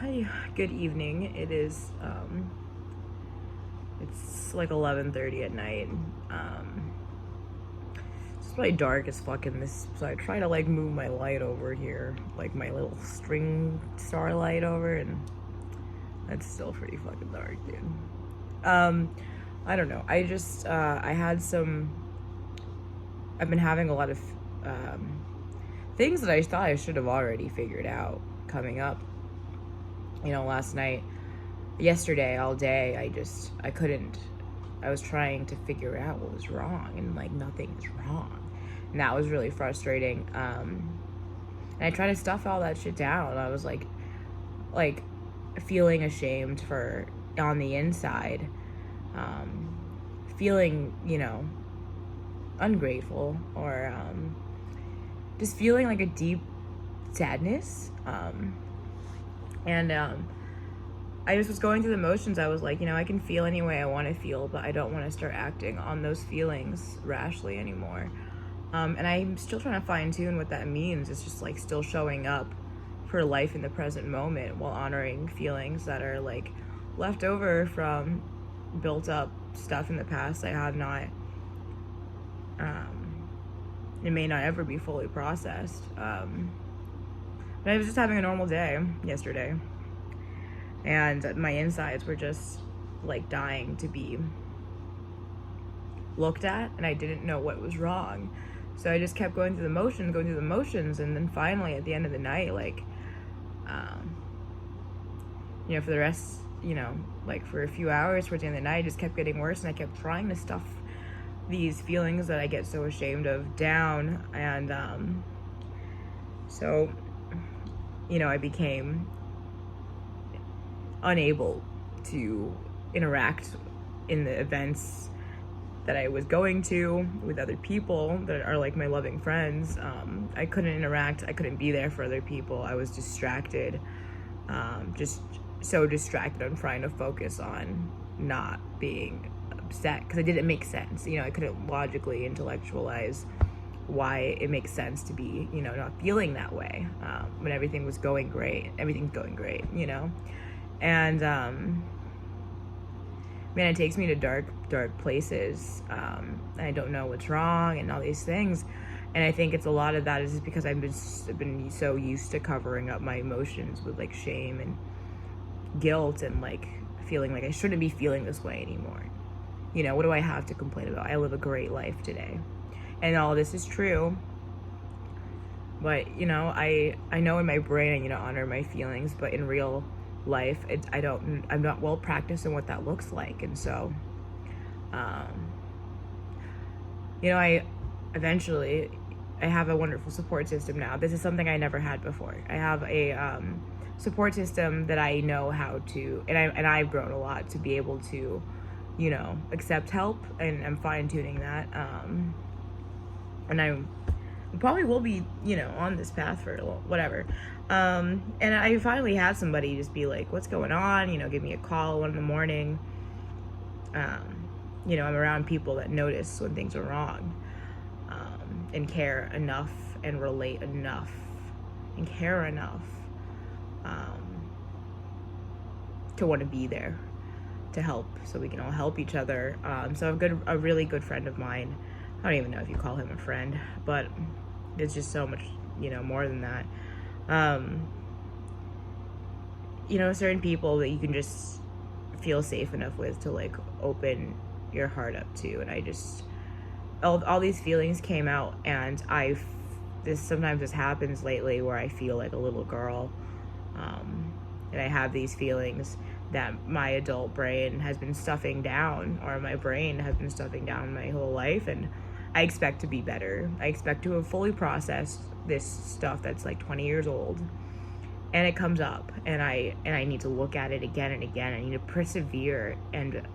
Hi, good evening. It's like 11:30 at night. It's probably dark as fuck in this, so I try to like move my light over here, like my little string star light over, and it's still pretty fucking dark, dude. Um, I don't know. I've been having a lot of things that I thought I should have already figured out coming up. Last night, yesterday, all day, I couldn't. I was trying to figure out what was wrong, and like nothing is wrong. And that was really frustrating. And I tried to stuff all that shit down. I was like feeling ashamed for on the inside, feeling, ungrateful, or just feeling like a deep sadness. And I just was going through the motions. I was like, I can feel any way I want to feel, but I don't want to start acting on those feelings rashly anymore. And I'm still trying to fine tune what that means. It's just like still showing up for life in the present moment while honoring feelings that are like left over from built up stuff in the past I have not, it may not ever be fully processed. But I was just having a normal day yesterday, and my insides were just like dying to be looked at, and I didn't know what was wrong. So I just kept going through the motions, and then finally at the end of the night, like, for the rest, like for a few hours towards the end of the night, it just kept getting worse, and I kept trying to stuff these feelings that I get so ashamed of down, and so I became unable to interact in the events that I was going to with other people that are like my loving friends. I couldn't interact. I couldn't be there for other people. I was distracted, just so distracted on trying to focus on not being upset, because it didn't make sense. I couldn't logically intellectualize why it makes sense to be, not feeling that way when everything's going great, and man, it takes me to dark places, and I don't know what's wrong and all these things. And I think it's a lot of that is just because I've been so used to covering up my emotions with like shame and guilt, and like feeling like I shouldn't be feeling this way anymore. What do I have to complain about? I live a great life today, and all this is true. But I know in my brain I need to honor my feelings, but in real life, I'm not well practiced in what that looks like. And so I have a wonderful support system now. This is something I never had before. I have a support system that I know how to, and I've grown a lot to be able to accept help, and I'm fine tuning that, and I probably will be on this path for whatever. And I finally had somebody just be like, what's going on, give me a call 1 a.m. I'm around people that notice when things are wrong, and care enough and relate enough and care enough to want to be there to help, so we can all help each other. So a really good friend of mine, I don't even know if you call him a friend, but it's just so much more than that. Certain people that you can just feel safe enough with to like open your heart up to, and I just all these feelings came out, and sometimes this happens lately where I feel like a little girl, and I have these feelings that my adult brain has been stuffing down, or my brain has been stuffing down my whole life, and I expect to be better. I expect to have fully processed this stuff that's like 20 years old, and it comes up, and I need to look at it again and again. I need to persevere and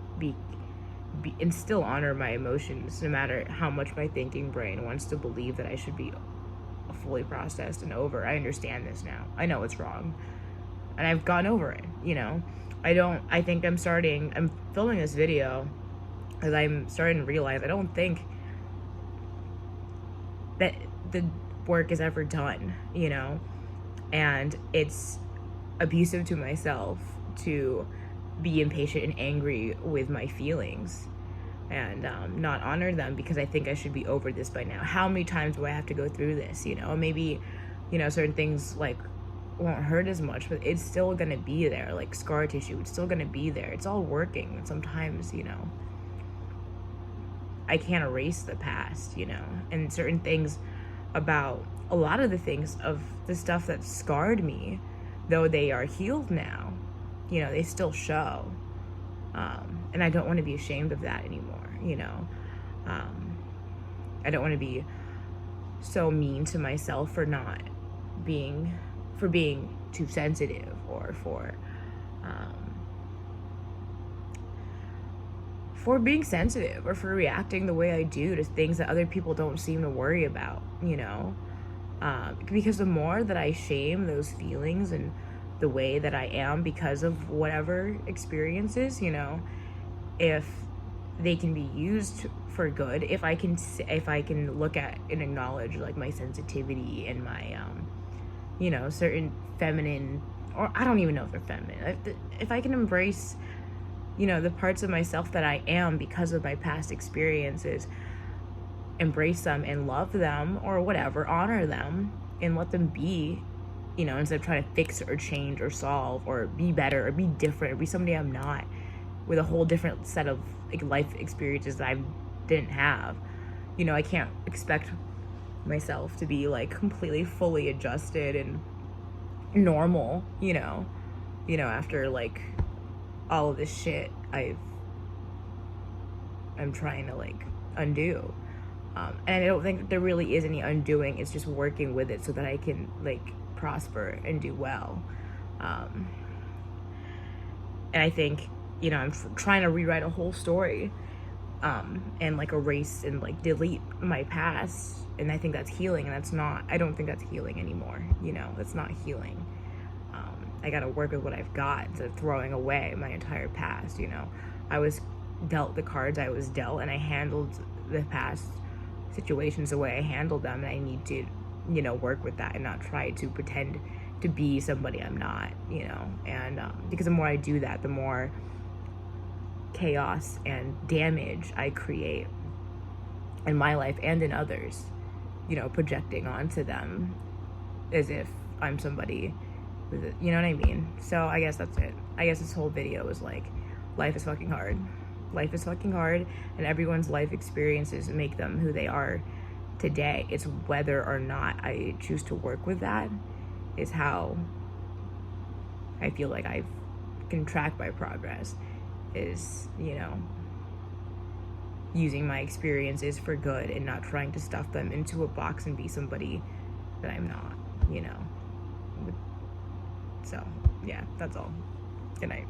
and still honor my emotions, no matter how much my thinking brain wants to believe that I should be fully processed and over. I understand this now. I know it's wrong, and I've gone over it. I think I'm filming this video because I'm starting to realize I don't think that the work is ever done, and it's abusive to myself to be impatient and angry with my feelings, and not honor them because I think I should be over this by now. How many times do I have to go through this? Maybe, certain things like won't hurt as much, but it's still gonna be there. Like scar tissue, it's still gonna be there. It's all working. And sometimes, I can't erase the past, and certain things about a lot of the things of the stuff that scarred me, though they are healed now, they still show. And I don't want to be ashamed of that anymore, I don't want to be so mean to myself for being too sensitive, or for being sensitive, or for reacting the way I do to things that other people don't seem to worry about, because the more that I shame those feelings and the way that I am because of whatever experiences, if they can be used for good, if I can look at and acknowledge like my sensitivity and my certain feminine, or I don't even know if they're feminine, if I can embrace the parts of myself that I am because of my past experiences, embrace them and love them, or whatever, honor them and let them be, instead of trying to fix or change or solve or be better or be different or be somebody I'm not, with a whole different set of like life experiences that I didn't have. I can't expect myself to be like completely fully adjusted and normal, after like all of this shit I'm trying to like undo. And I don't think there really is any undoing. It's just working with it so that I can like prosper and do well. And I think, I'm trying to rewrite a whole story, and like erase and like delete my past. And I think that's healing, and I don't think that's healing anymore. That's not healing. I gotta work with what I've got instead of throwing away my entire past. I was dealt the cards I was dealt, and I handled the past situations the way I handled them, and I need to, work with that and not try to pretend to be somebody I'm not, and because the more I do that, the more chaos and damage I create in my life and in others, projecting onto them as if I'm somebody with it, you know what I mean? So I guess that's it. I guess this whole video is like, life is fucking hard. Life is fucking hard, and everyone's life experiences make them who they are today. It's whether or not I choose to work with that is how I feel like I can track my progress, is, using my experiences for good and not trying to stuff them into a box and be somebody that I'm not, So, yeah, that's all. Good night.